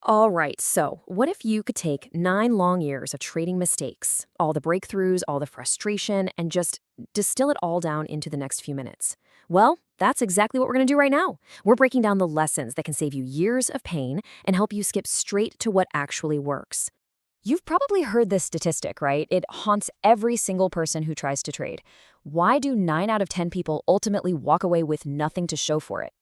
All right, so what if you could take 9 long years of trading mistakes, all the breakthroughs, all the frustration, and just distill it all down into the next few minutes? Well, that's exactly what we're going to do right now. We're breaking down the lessons that can save you years of pain and help you skip straight to what actually works. You've probably heard this statistic, right? It haunts every single person who tries to trade. Why do 9 out of 10 people ultimately walk away with nothing to show for it?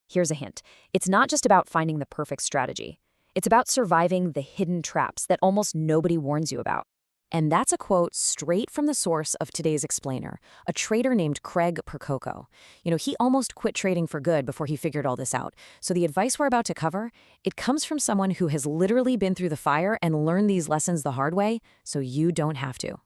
Here's a hint. It's not just about finding the perfect strategy. It's about surviving the hidden traps that almost nobody warns you about. And that's a quote straight from the source of today's explainer, a trader named Craig Percoco. He almost quit trading for good before he figured all this out. So the advice we're about to cover, it comes from someone who has literally been through the fire and learned these lessons the hard way, so you don't have to.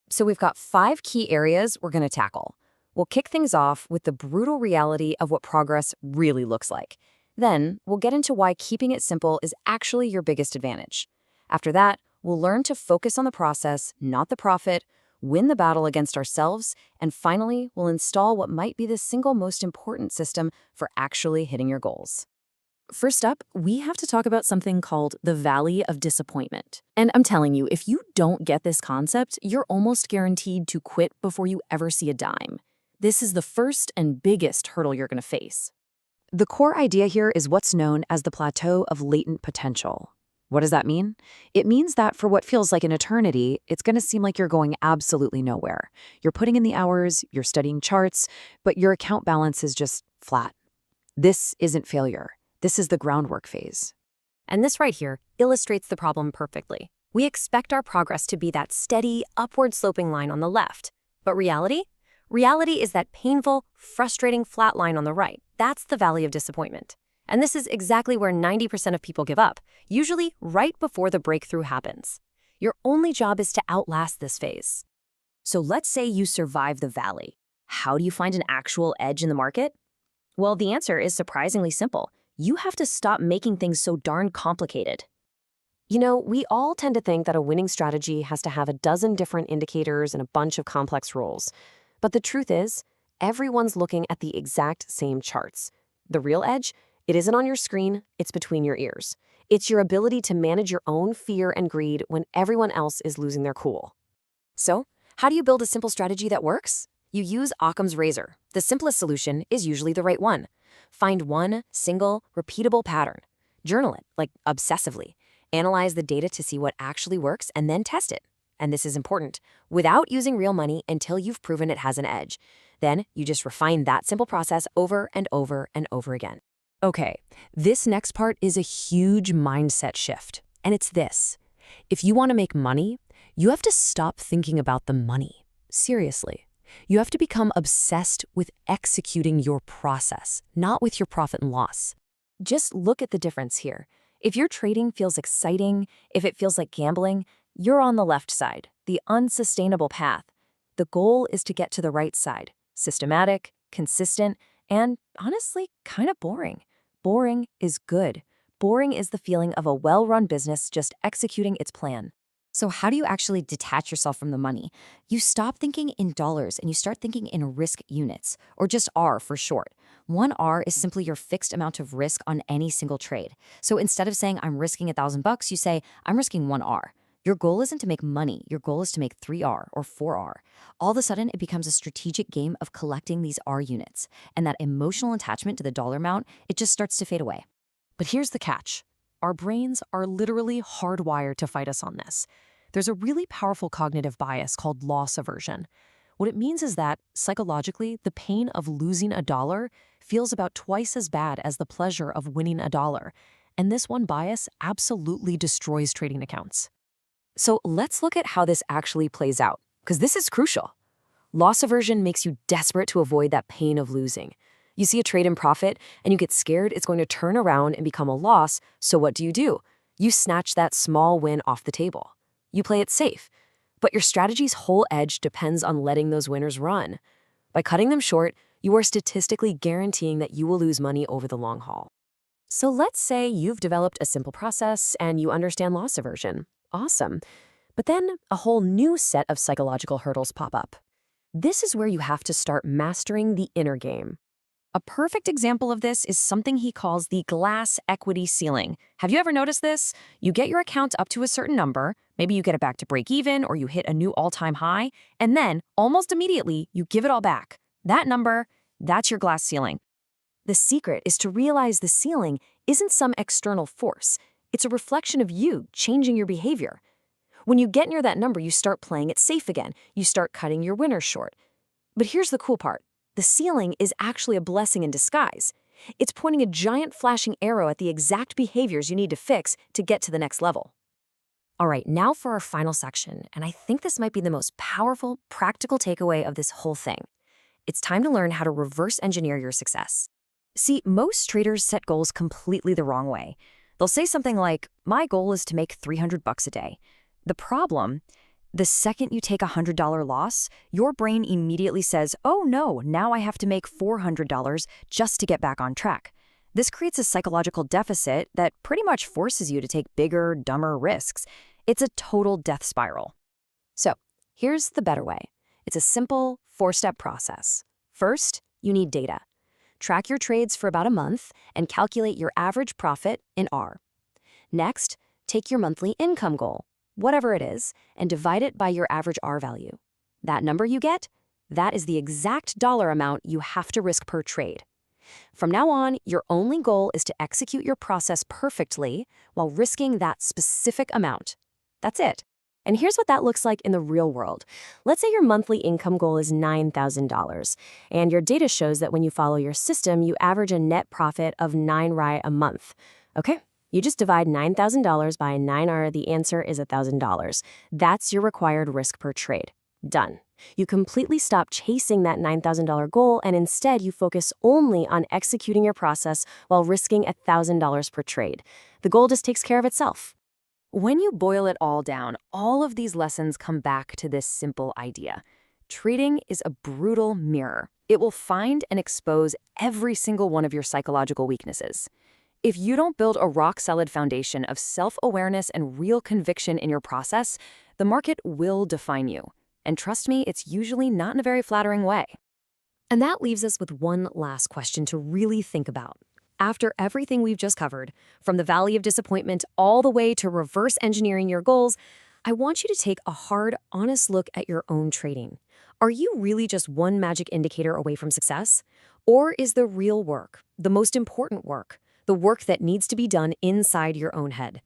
So we've got 5 key areas we're going to tackle. We'll kick things off with the brutal reality of what progress really looks like. Then, we'll get into why keeping it simple is actually your biggest advantage. After that, we'll learn to focus on the process, not the profit, win the battle against ourselves, and finally, we'll install what might be the single most important system for actually hitting your goals. First up, we have to talk about something called the Valley of Disappointment. And I'm telling you, if you don't get this concept, you're almost guaranteed to quit before you ever see a dime. This is the first and biggest hurdle you're going to face. The core idea here is what's known as the Plateau of Latent Potential. What does that mean? It means that for what feels like an eternity, it's going to seem like you're going absolutely nowhere. You're putting in the hours, you're studying charts, but your account balance is just flat. This isn't failure. This is the groundwork phase. And this right here illustrates the problem perfectly. We expect our progress to be that steady, upward-sloping line on the left. But reality? Reality is that painful, frustrating flat line on the right. That's the Valley of Disappointment. And this is exactly where 90% of people give up, usually right before the breakthrough happens. Your only job is to outlast this phase. So let's say you survive the valley. How do you find an actual edge in the market? Well, the answer is surprisingly simple. You have to stop making things so darn complicated. We all tend to think that a winning strategy has to have a dozen different indicators and a bunch of complex rules. But the truth is, everyone's looking at the exact same charts. The real edge? It isn't on your screen, it's between your ears. It's your ability to manage your own fear and greed when everyone else is losing their cool. So, how do you build a simple strategy that works? You use Occam's razor. The simplest solution is usually the right one. Find one single, repeatable pattern. Journal it, like obsessively. Analyze the data to see what actually works and then test it. And this is important, without using real money until you've proven it has an edge. Then you just refine that simple process over and over and over again. Okay, this next part is a huge mindset shift, and it's this. If you want to make money, you have to stop thinking about the money. Seriously. You have to become obsessed with executing your process, not with your profit and loss. Just look at the difference here. If your trading feels exciting, if it feels like gambling, you're on the left side, the unsustainable path. The goal is to get to the right side, systematic, consistent, and honestly, kind of boring. Boring is good. Boring is the feeling of a well-run business just executing its plan. So how do you actually detach yourself from the money? You stop thinking in dollars and you start thinking in risk units, or just R for short. 1 R is simply your fixed amount of risk on any single trade. So instead of saying I'm risking $1,000, you say I'm risking 1 R. Your goal isn't to make money, your goal is to make 3 R or 4 R. All of a sudden, it becomes a strategic game of collecting these R units, and that emotional attachment to the dollar amount, it just starts to fade away. But here's the catch. Our brains are literally hardwired to fight us on this. There's a really powerful cognitive bias called loss aversion. What it means is that, psychologically, the pain of losing $1 feels about twice as bad as the pleasure of winning $1. And this one bias absolutely destroys trading accounts. So let's look at how this actually plays out, because this is crucial. Loss aversion makes you desperate to avoid that pain of losing. You see a trade in profit, and you get scared it's going to turn around and become a loss, so what do? You snatch that small win off the table. You play it safe. But your strategy's whole edge depends on letting those winners run. By cutting them short, you are statistically guaranteeing that you will lose money over the long haul. So let's say you've developed a simple process and you understand loss aversion. Awesome. But then a whole new set of psychological hurdles pop up. This is where you have to start mastering the inner game. A perfect example of this is something he calls the glass equity ceiling. Have you ever noticed this? You get your account up to a certain number, maybe you get it back to break even or you hit a new all-time high, and then, almost immediately, you give it all back. That number, that's your glass ceiling. The secret is to realize the ceiling isn't some external force. It's a reflection of you changing your behavior. When you get near that number, you start playing it safe again. You start cutting your winners short. But here's the cool part. The ceiling is actually a blessing in disguise. It's pointing a giant flashing arrow at the exact behaviors you need to fix to get to the next level. All right, now for our final section, and I think this might be the most powerful, practical takeaway of this whole thing. It's time to learn how to reverse engineer your success. See, most traders set goals completely the wrong way. They'll say something like, my goal is to make $300 a day. The problem, the second you take a $100 loss, your brain immediately says, oh no, now I have to make $400 just to get back on track. This creates a psychological deficit that pretty much forces you to take bigger, dumber risks. It's a total death spiral. So, here's the better way. It's a simple, four-step process. First, you need data. Track your trades for about a month and calculate your average profit in R. Next, take your monthly income goal, whatever it is, and divide it by your average R value. That number you get, that is the exact dollar amount you have to risk per trade. From now on, your only goal is to execute your process perfectly while risking that specific amount. That's it. And here's what that looks like in the real world. Let's say your monthly income goal is $9,000, and your data shows that when you follow your system, you average a net profit of 9 Rai a month. Okay, you just divide $9,000 by 9 R, the answer is $1,000. That's your required risk per trade. Done. You completely stop chasing that $9,000 goal, and instead you focus only on executing your process while risking $1,000 per trade. The goal just takes care of itself. When you boil it all down, all of these lessons come back to this simple idea. Trading is a brutal mirror. It will find and expose every single one of your psychological weaknesses. If you don't build a rock-solid foundation of self-awareness and real conviction in your process, the market will define you. And trust me, it's usually not in a very flattering way. And that leaves us with one last question to really think about. After everything we've just covered, from the valley of disappointment all the way to reverse engineering your goals, I want you to take a hard, honest look at your own trading. Are you really just one magic indicator away from success? Or is the real work, the most important work, the work that needs to be done inside your own head?